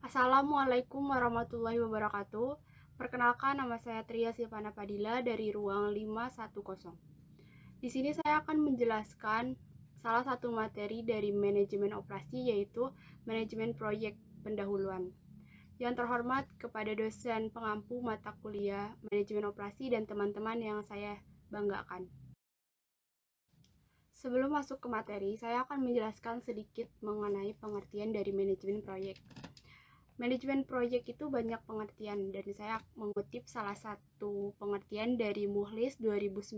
Assalamualaikum warahmatullahi wabarakatuh. Perkenalkan, nama saya Tria Silvana Padilla dari Ruang 510. Di sini saya akan menjelaskan salah satu materi dari manajemen operasi, yaitu manajemen proyek pendahuluan. Yang terhormat kepada dosen pengampu mata kuliah manajemen operasi dan teman-teman yang saya banggakan. Sebelum masuk ke materi, saya akan menjelaskan sedikit mengenai pengertian dari manajemen proyek. Manajemen proyek itu banyak pengertian, dan saya mengutip salah satu pengertian dari Muhlis 2019,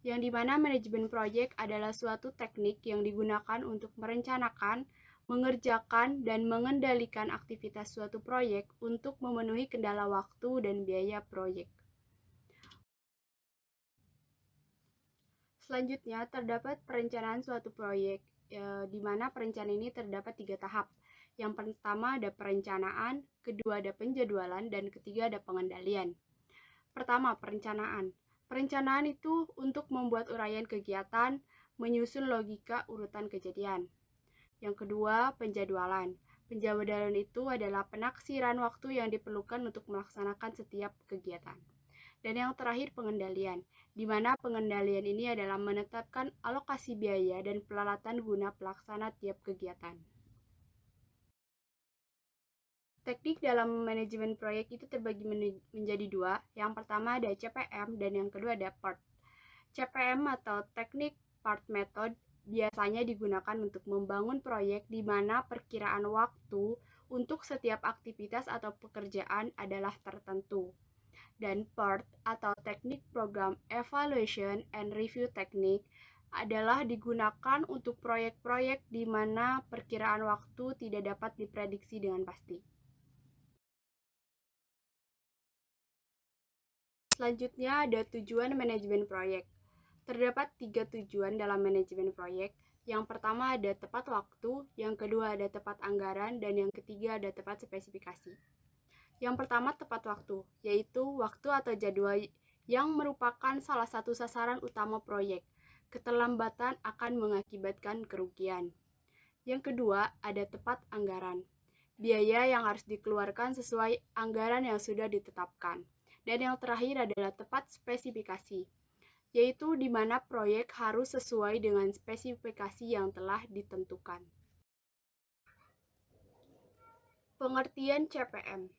yang dimana manajemen proyek adalah suatu teknik yang digunakan untuk merencanakan, mengerjakan, dan mengendalikan aktivitas suatu proyek untuk memenuhi kendala waktu dan biaya proyek. Selanjutnya, terdapat perencanaan suatu proyek, di mana perencanaan ini terdapat 3 tahap. Yang pertama ada perencanaan, kedua ada penjadwalan, dan ketiga ada pengendalian. Pertama, perencanaan. Perencanaan itu untuk membuat uraian kegiatan, menyusun logika urutan kejadian. Yang kedua, penjadwalan. Penjadwalan itu adalah penaksiran waktu yang diperlukan untuk melaksanakan setiap kegiatan. Dan yang terakhir, pengendalian, di mana pengendalian ini adalah menetapkan alokasi biaya dan peralatan guna pelaksana tiap kegiatan. Teknik dalam manajemen proyek itu terbagi menjadi dua. Yang pertama ada CPM dan yang kedua ada PART. CPM atau Teknik Part Method biasanya digunakan untuk membangun proyek di mana perkiraan waktu untuk setiap aktivitas atau pekerjaan adalah tertentu. Dan PERT atau Teknik Program Evaluation and Review Technique adalah digunakan untuk proyek-proyek di mana perkiraan waktu tidak dapat diprediksi dengan pasti. Selanjutnya ada tujuan manajemen proyek. Terdapat 3 tujuan dalam manajemen proyek. Yang pertama ada tepat waktu, yang kedua ada tepat anggaran, dan yang ketiga ada tepat spesifikasi. Yang pertama tepat waktu, yaitu waktu atau jadwal yang merupakan salah satu sasaran utama proyek. Keterlambatan akan mengakibatkan kerugian. Yang kedua ada tepat anggaran, biaya yang harus dikeluarkan sesuai anggaran yang sudah ditetapkan. Dan yang terakhir adalah tepat spesifikasi, yaitu di mana proyek harus sesuai dengan spesifikasi yang telah ditentukan. Pengertian CPM.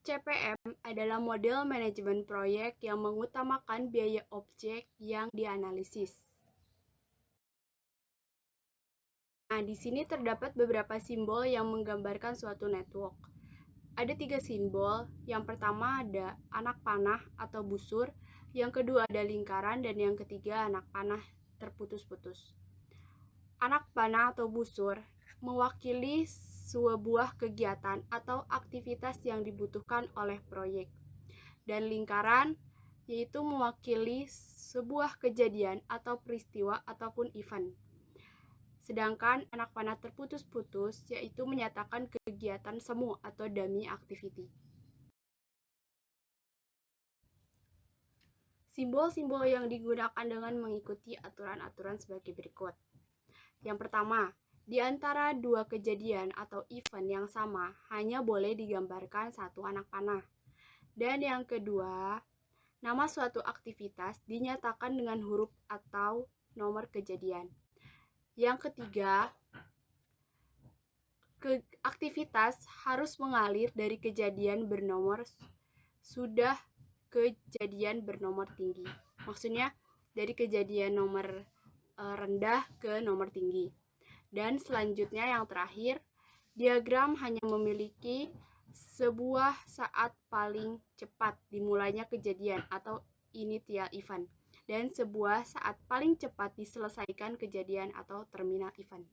CPM adalah model manajemen proyek yang mengutamakan biaya objek yang dianalisis. Nah, di sini terdapat beberapa simbol yang menggambarkan suatu network. Ada 3 simbol. Yang pertama ada anak panah atau busur, yang kedua ada lingkaran, dan yang ketiga anak panah terputus-putus. Anak panah atau busur mewakili sebuah kegiatan atau aktivitas yang dibutuhkan oleh proyek. Dan lingkaran yaitu mewakili sebuah kejadian atau peristiwa ataupun event. Sedangkan anak panah terputus-putus yaitu menyatakan kegiatan semu atau dummy activity. Simbol-simbol yang digunakan dengan mengikuti aturan-aturan sebagai berikut. Yang pertama, di antara dua kejadian atau event yang sama hanya boleh digambarkan satu anak panah. Dan yang kedua, nama suatu aktivitas dinyatakan dengan huruf atau nomor kejadian. Yang ketiga, aktivitas harus mengalir dari kejadian bernomor sudah ke kejadian bernomor tinggi. Maksudnya dari kejadian nomor rendah ke nomor tinggi. Dan selanjutnya yang terakhir, diagram hanya memiliki sebuah saat paling cepat dimulainya kejadian atau initial event, dan sebuah saat paling cepat diselesaikan kejadian atau terminal event.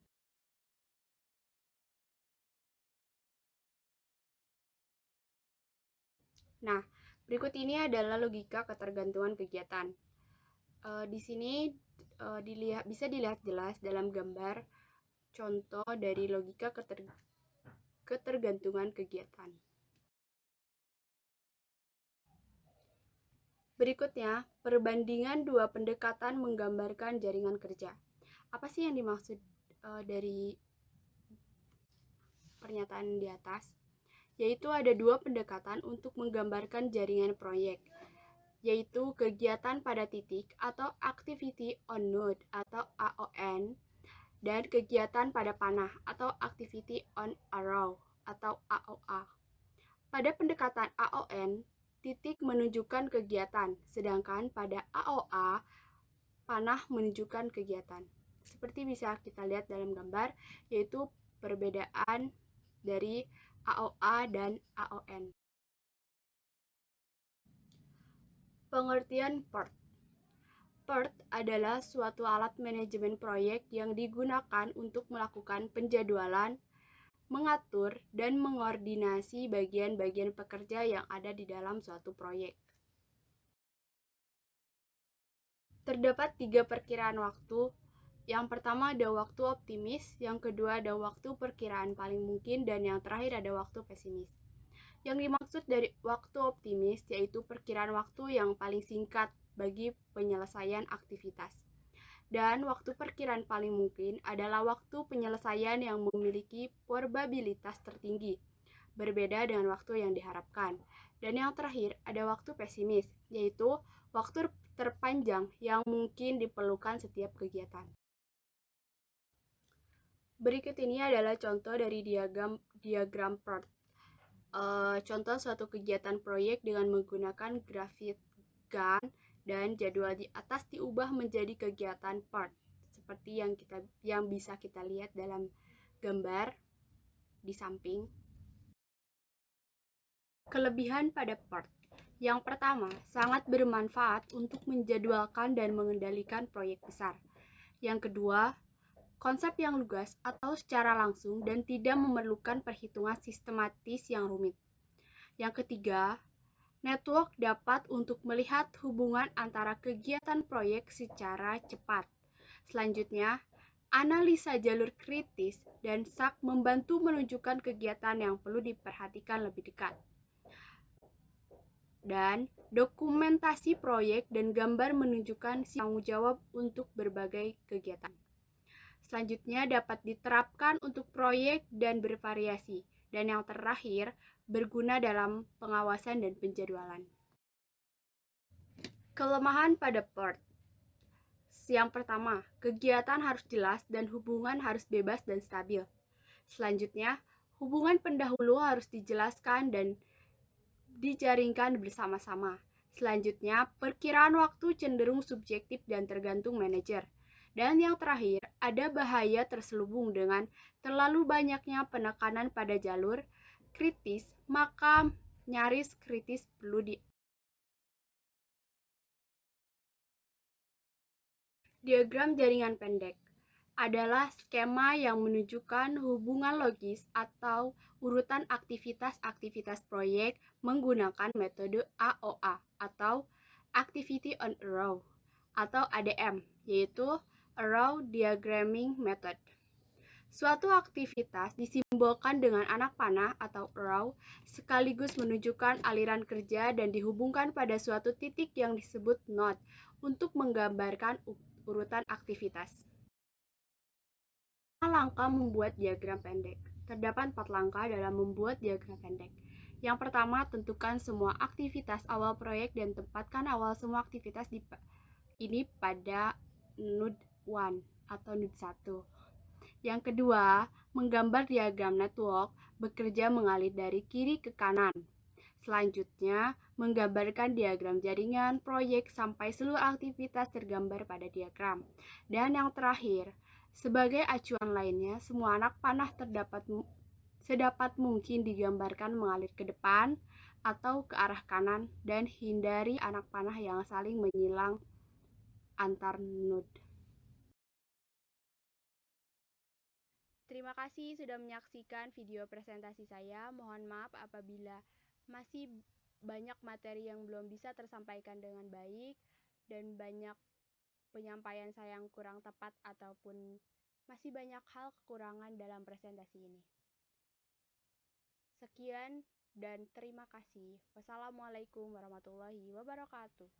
Nah, berikut ini adalah logika ketergantungan kegiatan. Di sini bisa dilihat jelas dalam gambar contoh dari logika ketergantungan kegiatan. Berikutnya, perbandingan dua pendekatan menggambarkan jaringan kerja. Apa sih yang dimaksud dari pernyataan di atas, yaitu ada dua pendekatan untuk menggambarkan jaringan proyek, yaitu kegiatan pada titik atau activity on node atau AON, dan kegiatan pada panah atau activity on arrow atau AOA. Pada pendekatan AON, titik menunjukkan kegiatan, sedangkan pada AOA, panah menunjukkan kegiatan. Seperti bisa kita lihat dalam gambar, yaitu perbedaan dari AOA dan AON. Pengertian PERT. PERT adalah suatu alat manajemen proyek yang digunakan untuk melakukan penjadwalan, mengatur, dan mengordinasi bagian-bagian pekerja yang ada di dalam suatu proyek. Terdapat 3 perkiraan waktu. Yang pertama ada waktu optimis, yang kedua ada waktu perkiraan paling mungkin, dan yang terakhir ada waktu pesimis. Yang dimaksud dari waktu optimis yaitu perkiraan waktu yang paling singkat bagi penyelesaian aktivitas. Dan waktu perkiraan paling mungkin adalah waktu penyelesaian yang memiliki probabilitas tertinggi, berbeda dengan waktu yang diharapkan. Dan yang terakhir ada waktu pesimis, yaitu waktu terpanjang yang mungkin diperlukan setiap kegiatan. Berikut ini adalah contoh dari diagram PERT. Contoh suatu kegiatan proyek dengan menggunakan grafik gun dan jadwal di atas diubah menjadi kegiatan PERT seperti yang bisa kita lihat dalam gambar di samping. Kelebihan pada PERT. Yang pertama, sangat bermanfaat untuk menjadwalkan dan mengendalikan proyek besar. Yang kedua, konsep yang lugas atau secara langsung dan tidak memerlukan perhitungan sistematis yang rumit. Yang ketiga, network dapat untuk melihat hubungan antara kegiatan proyek secara cepat. Selanjutnya, analisa jalur kritis dan SAK membantu menunjukkan kegiatan yang perlu diperhatikan lebih dekat. Dan dokumentasi proyek dan gambar menunjukkan tanggung jawab untuk berbagai kegiatan. Selanjutnya dapat diterapkan untuk proyek dan bervariasi. Dan yang terakhir, berguna dalam pengawasan dan penjadwalan. Kelemahan pada PERT. Yang pertama, kegiatan harus jelas dan hubungan harus bebas dan stabil. Selanjutnya, hubungan pendahulu harus dijelaskan dan dijaringkan bersama-sama. Selanjutnya, perkiraan waktu cenderung subjektif dan tergantung manajer. Dan yang terakhir, ada bahaya terselubung dengan terlalu banyaknya penekanan pada jalur kritis, maka nyaris kritis perlu di. Diagram jaringan pendek adalah skema yang menunjukkan hubungan logis atau urutan aktivitas-aktivitas proyek menggunakan metode AOA atau Activity on a Row atau ADM, yaitu Arrow Diagramming Method. Suatu aktivitas disimbolkan dengan anak panah atau arrow sekaligus menunjukkan aliran kerja dan dihubungkan pada suatu titik yang disebut node untuk menggambarkan urutan aktivitas. Langkah membuat diagram pendek. Terdapat 4 langkah dalam membuat diagram pendek. Yang pertama, tentukan semua aktivitas awal proyek dan tempatkan awal semua aktivitas ini pada node 1 atau node 1. Yang kedua, menggambar diagram network bekerja mengalir dari kiri ke kanan. Selanjutnya, menggambarkan diagram jaringan proyek sampai seluruh aktivitas tergambar pada diagram. Dan yang terakhir, sebagai acuan lainnya, semua anak panah sedapat mungkin digambarkan mengalir ke depan atau ke arah kanan dan hindari anak panah yang saling menyilang antar node. Terima kasih sudah menyaksikan video presentasi saya. Mohon maaf apabila masih banyak materi yang belum bisa tersampaikan dengan baik dan banyak penyampaian saya yang kurang tepat ataupun masih banyak hal kekurangan dalam presentasi ini. Sekian dan terima kasih. Wassalamualaikum warahmatullahi wabarakatuh.